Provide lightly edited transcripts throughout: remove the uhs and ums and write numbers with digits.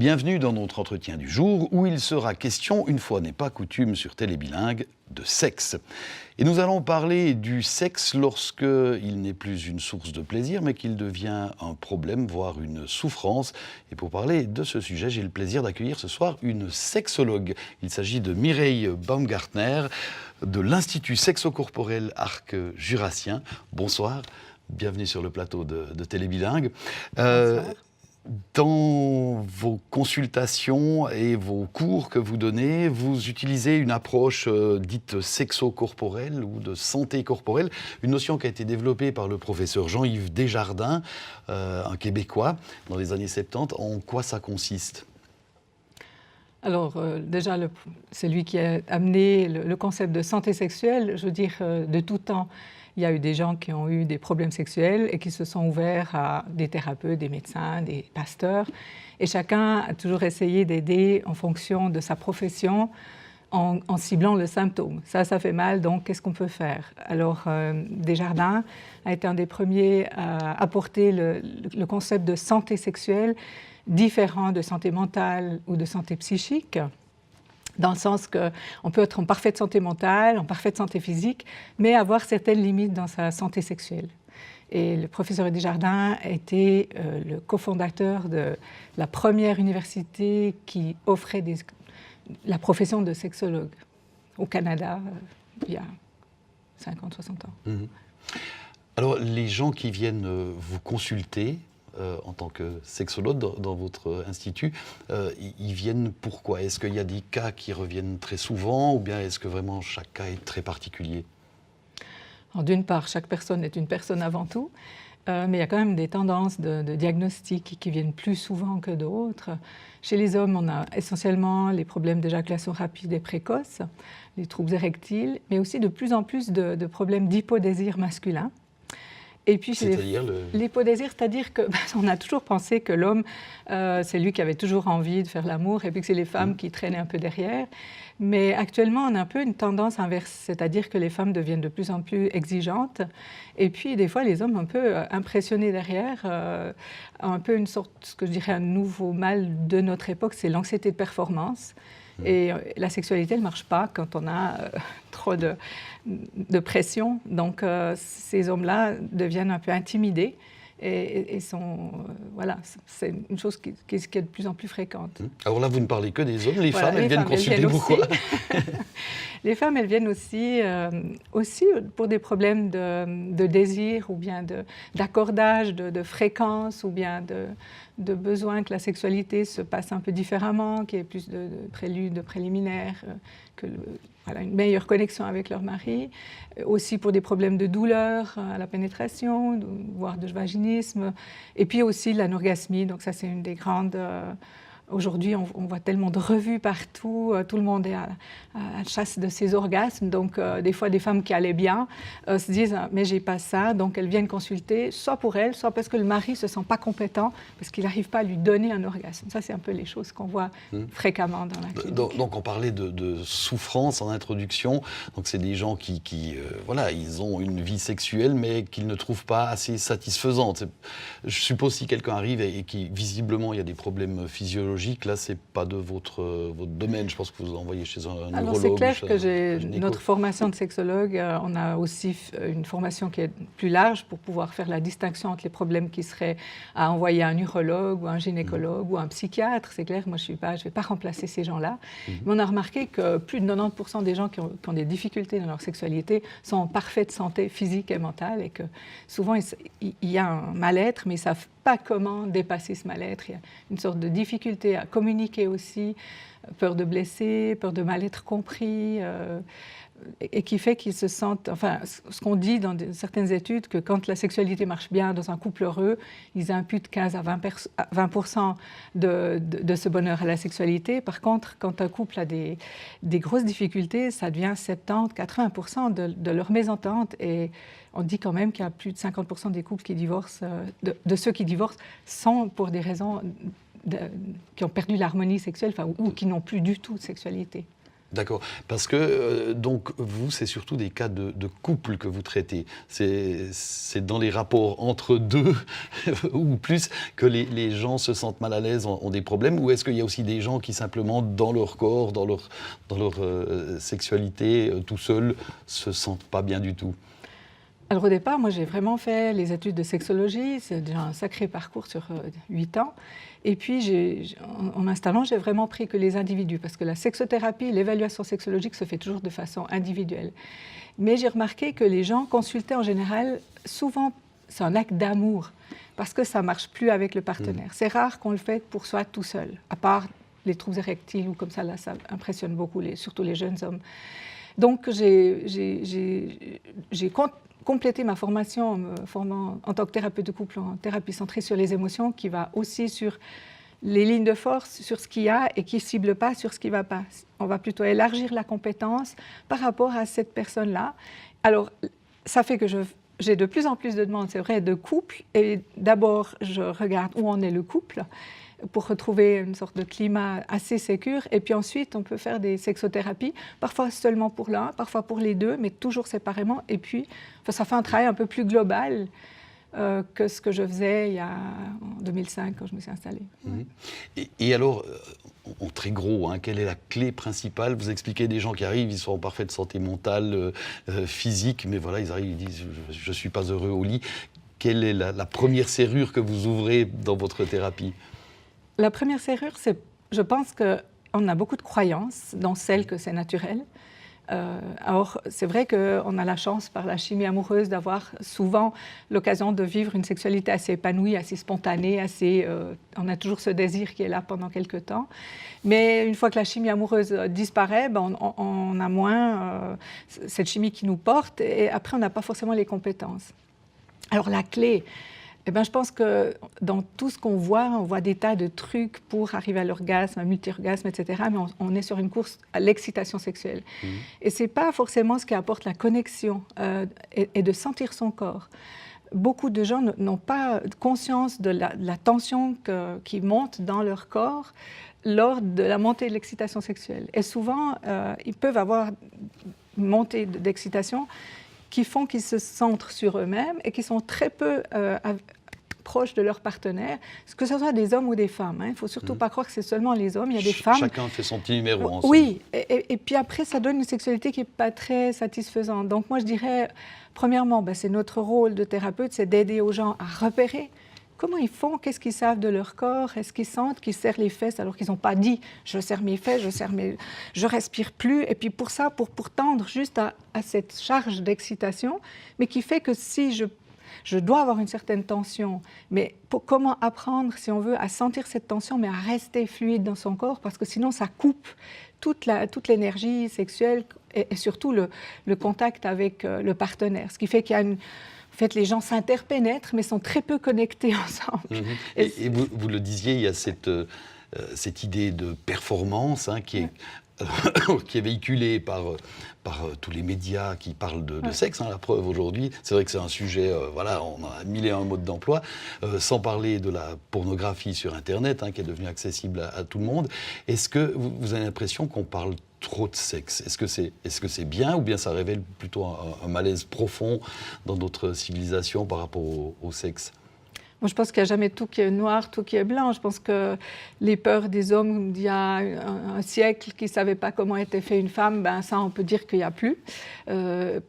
Bienvenue dans notre entretien du jour où il sera question, une fois n'est pas coutume sur Télébilingue, de sexe. Et nous allons parler du sexe lorsqu'il n'est plus une source de plaisir mais qu'il devient un problème, voire une souffrance. Et pour parler de ce sujet, j'ai le plaisir d'accueillir ce soir une sexologue. Il s'agit de Mireille Baumgartner de l'Institut sexo-corporel Arc Jurassien. Bonsoir, bienvenue sur le plateau de Télébilingue. Dans vos consultations et vos cours que vous donnez, vous utilisez une approche dite sexo-corporelle ou de santé corporelle, une notion qui a été développée par le professeur Jean-Yves Desjardins, un Québécois, dans les années 70. En quoi ça consiste ? Alors, déjà, c'est lui qui a amené le concept de santé sexuelle. Je veux dire, de tout temps, il y a eu des gens qui ont eu des problèmes sexuels et qui se sont ouverts à des thérapeutes, des médecins, des pasteurs. Et chacun a toujours essayé d'aider en fonction de sa profession, en ciblant le symptôme. Ça fait mal, donc qu'est-ce qu'on peut faire? Alors, Desjardins a été un des premiers à apporter le concept de santé sexuelle différent de santé mentale ou de santé psychique, dans le sens qu'on peut être en parfaite santé mentale, en parfaite santé physique, mais avoir certaines limites dans sa santé sexuelle. Et le professeur Desjardins a été le cofondateur de la première université qui offrait la profession de sexologue au Canada il y a 50, 60 ans. Mmh. Alors, les gens qui viennent vous consulter, en tant que sexologue dans votre institut, ils viennent pourquoi? Est-ce qu'il y a des cas qui reviennent très souvent ou bien est-ce que vraiment chaque cas est très particulier? D'une part, chaque personne est une personne avant tout, mais il y a quand même des tendances de diagnostic qui viennent plus souvent que d'autres. Chez les hommes, on a essentiellement les problèmes d'éjaculation rapide et précoce, les troubles érectiles, mais aussi de plus en plus de problèmes d'hypodésir masculin. Et puis, c'est-à-dire l'hypodésir, c'est-à-dire qu'on a toujours pensé que l'homme, c'est lui qui avait toujours envie de faire l'amour, et puis que c'est les femmes qui traînaient un peu derrière. Mais actuellement, on a un peu une tendance inverse, c'est-à-dire que les femmes deviennent de plus en plus exigeantes, et puis des fois, les hommes un peu impressionnés derrière, un peu une sorte, ce que je dirais, un nouveau mal de notre époque, c'est l'anxiété de performance. Et la sexualité, elle ne marche pas quand on a trop de pression. Donc, ces hommes-là deviennent un peu intimidés et sont... voilà, c'est une chose qui est de plus en plus fréquente. Alors là, vous ne parlez que des hommes. Les voilà, femmes, elles viennent consulter pourquoi? Les femmes, elles viennent aussi pour des problèmes de désir ou bien d'accordage, de fréquence ou bien de besoin que la sexualité se passe un peu différemment, qu'il y ait plus de préludes, de préliminaires, voilà, une meilleure connexion avec leur mari. Aussi pour des problèmes de douleur à la pénétration, voire de vaginisme. Et puis aussi l'anorgasmie, donc ça c'est une des grandes... Aujourd'hui, on voit tellement de revues partout, tout le monde est à la chasse de ses orgasmes. Donc, des fois, des femmes qui allaient bien se disent « mais j'ai pas ça », donc elles viennent consulter, soit pour elles, soit parce que le mari ne se sent pas compétent, parce qu'il n'arrive pas à lui donner un orgasme. Ça, c'est un peu les choses qu'on voit fréquemment dans la clinique. Donc, on parlait de souffrance en introduction. Donc, c'est des gens qui voilà, ils ont une vie sexuelle, mais qu'ils ne trouvent pas assez satisfaisante. Je suppose si quelqu'un arrive et qui, visiblement, il y a des problèmes physiologiques, là, c'est pas de votre domaine. Je pense que vous envoyez chez un neurologue. Alors, c'est clair que notre formation de sexologue, on a aussi une formation qui est plus large pour pouvoir faire la distinction entre les problèmes qui seraient à envoyer à un urologue ou un gynécologue ou un psychiatre. C'est clair, moi, je ne vais pas remplacer ces gens-là. Mais on a remarqué que plus de 90% des gens qui ont des difficultés dans leur sexualité sont en parfaite santé physique et mentale et que souvent, il y a un mal-être, mais ils ne savent pas comment dépasser ce mal-être. Il y a une sorte de difficulté à communiquer aussi, peur de blesser, peur de mal être compris, et qui fait qu'ils se sentent... Enfin, ce qu'on dit dans certaines études, que quand la sexualité marche bien dans un couple heureux, ils imputent 15 à 20% de ce bonheur à la sexualité. Par contre, quand un couple a des grosses difficultés, ça devient 70-80% de leur mésentente. Et on dit quand même qu'il y a plus de 50% des couples qui divorcent, de ceux qui divorcent, sont pour des raisons qui ont perdu l'harmonie sexuelle, ou qui n'ont plus du tout de sexualité. D'accord, parce que donc vous, c'est surtout des cas de couple que vous traitez. C'est dans les rapports entre deux ou plus que les gens se sentent mal à l'aise, ont des problèmes, ou est-ce qu'il y a aussi des gens qui simplement, dans leur corps, dans leur sexualité, tout seuls, se sentent pas bien du tout? Alors au départ, moi j'ai vraiment fait les études de sexologie, c'est déjà un sacré parcours sur 8 ans. Et puis en m'installant, j'ai vraiment pris que les individus, parce que la sexothérapie, l'évaluation sexologique se fait toujours de façon individuelle. Mais j'ai remarqué que les gens consultaient en général, souvent c'est un acte d'amour, parce que ça ne marche plus avec le partenaire. C'est rare qu'on le fait pour soi tout seul, à part les troubles érectiles ou comme ça, là ça impressionne beaucoup, surtout les jeunes hommes. Donc j'ai complété ma formation en me formant en tant que thérapeute de couple en thérapie centrée sur les émotions, qui va aussi sur les lignes de force, sur ce qu'il y a et qui ne cible pas sur ce qui ne va pas. On va plutôt élargir la compétence par rapport à cette personne-là. Alors, ça fait que j'ai de plus en plus de demandes, c'est vrai, de couple. Et d'abord, je regarde où en est le couple pour retrouver une sorte de climat assez sécure. Et puis ensuite, on peut faire des sexothérapies, parfois seulement pour l'un, parfois pour les deux, mais toujours séparément. Et puis, ça fait un travail un peu plus global que ce que je faisais en 2005, quand je me suis installée. Mmh. Et alors, en très gros, quelle est la clé principale? Vous expliquez des gens qui arrivent, ils sont en parfaite santé mentale, physique, mais voilà, ils arrivent, ils disent « je ne suis pas heureux au lit ». Quelle est la première serrure que vous ouvrez dans votre thérapie? La première serrure, c'est, je pense qu'on a beaucoup de croyances dans celle que c'est naturel. Alors, c'est vrai qu'on a la chance, par la chimie amoureuse, d'avoir souvent l'occasion de vivre une sexualité assez épanouie, assez spontanée, on a toujours ce désir qui est là pendant quelque temps. Mais une fois que la chimie amoureuse disparaît, on a moins cette chimie qui nous porte, et après, on n'a pas forcément les compétences. Alors, la clé... je pense que dans tout ce qu'on voit, on voit des tas de trucs pour arriver à l'orgasme, à multi-orgasme, etc. Mais on est sur une course à l'excitation sexuelle. Mmh. Et ce n'est pas forcément ce qui apporte la connexion et de sentir son corps. Beaucoup de gens n'ont pas conscience de la tension qui monte dans leur corps lors de la montée de l'excitation sexuelle. Et souvent, ils peuvent avoir une montée d'excitation qui font qu'ils se centrent sur eux-mêmes et qui sont très peu proches de leur partenaire, que ce soit des hommes ou des femmes. Il ne faut surtout pas croire que c'est seulement les hommes, il y a des femmes... Chacun fait son petit numéro ensemble. Oui, et puis après, ça donne une sexualité qui n'est pas très satisfaisante. Donc moi, je dirais, premièrement, c'est notre rôle de thérapeute, c'est d'aider aux gens à repérer comment ils font, qu'est-ce qu'ils savent de leur corps, est-ce qu'ils sentent qu'ils serrent les fesses alors qu'ils n'ont pas dit « je serre mes fesses, je respire plus ». Et puis pour ça, pour tendre juste à cette charge d'excitation, mais qui fait que si je dois avoir une certaine tension, mais comment apprendre, si on veut, à sentir cette tension, mais à rester fluide dans son corps, parce que sinon ça coupe toute l'énergie sexuelle et surtout le contact avec le partenaire. Ce qui fait qu'il y a En fait, les gens s'interpénètrent, mais sont très peu connectés ensemble. Mmh. Et vous le disiez, il y a cette idée de performance qui est véhiculée par tous les médias qui parlent de sexe. La preuve aujourd'hui, c'est vrai que c'est un sujet, on a 1001 modes d'emploi, sans parler de la pornographie sur Internet, qui est devenue accessible à tout le monde. Est-ce que vous avez l'impression qu'on parle trop de sexe? Est-ce que c'est bien, ou bien ça révèle plutôt un malaise profond dans notre civilisation par rapport au sexe? Moi, je pense qu'il n'y a jamais tout qui est noir, tout qui est blanc. Je pense que les peurs des hommes d'il y a un siècle qui ne savaient pas comment était fait une femme, ça, on peut dire qu'il n'y a plus.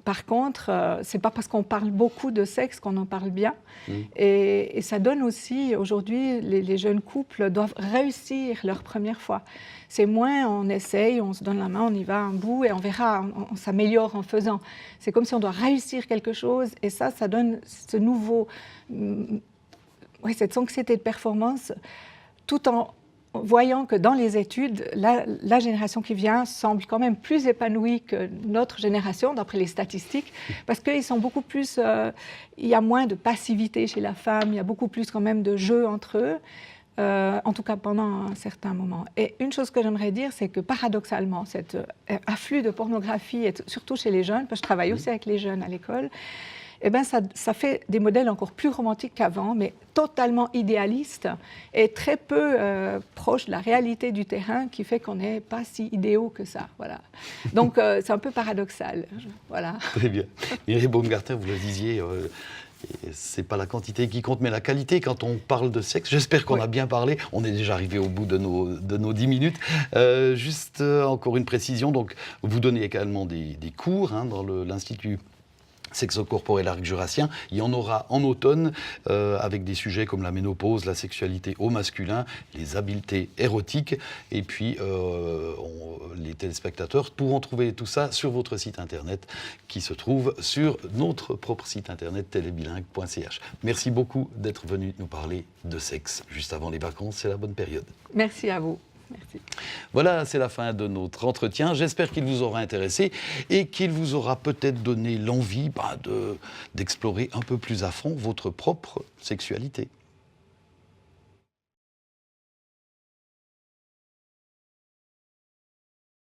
Par contre, ce n'est pas parce qu'on parle beaucoup de sexe qu'on en parle bien. Mmh. Et ça donne aussi, aujourd'hui, les jeunes couples doivent réussir leur première fois. C'est moins on essaye, on se donne la main, on y va un bout et on verra, on s'améliore en faisant. C'est comme si on doit réussir quelque chose, et ça donne ce nouveau... cette anxiété de performance, tout en voyant que dans les études, la génération qui vient semble quand même plus épanouie que notre génération, d'après les statistiques, parce qu'ils sont beaucoup plus... il y a moins de passivité chez la femme, il y a beaucoup plus quand même de jeu entre eux, en tout cas pendant un certain moment. Et une chose que j'aimerais dire, c'est que paradoxalement, cet afflux de pornographie, et surtout chez les jeunes, parce que je travaille aussi avec les jeunes à l'école, eh ben ça fait des modèles encore plus romantiques qu'avant, mais totalement idéalistes et très peu proches de la réalité du terrain, qui fait qu'on n'est pas si idéaux que ça. Voilà. Donc c'est un peu paradoxal. Voilà. Très bien. Mireille Baumgartner, vous le disiez, c'est pas la quantité qui compte, mais la qualité quand on parle de sexe. J'espère qu'on a bien parlé. On est déjà arrivé au bout de nos 10 minutes. Juste encore une précision. Donc, vous donnez également des cours dans l'Institut sexo-corporel Arc-Jurassien. Il y en aura en automne avec des sujets comme la ménopause, la sexualité au masculin, les habiletés érotiques. Et puis, les téléspectateurs pourront trouver tout ça sur votre site internet qui se trouve sur notre propre site internet télébilingue.ch. Merci beaucoup d'être venu nous parler de sexe. Juste avant les vacances, c'est la bonne période. Merci à vous. Merci. Voilà, c'est la fin de notre entretien. J'espère qu'il vous aura intéressé et qu'il vous aura peut-être donné l'envie d'explorer un peu plus à fond votre propre sexualité.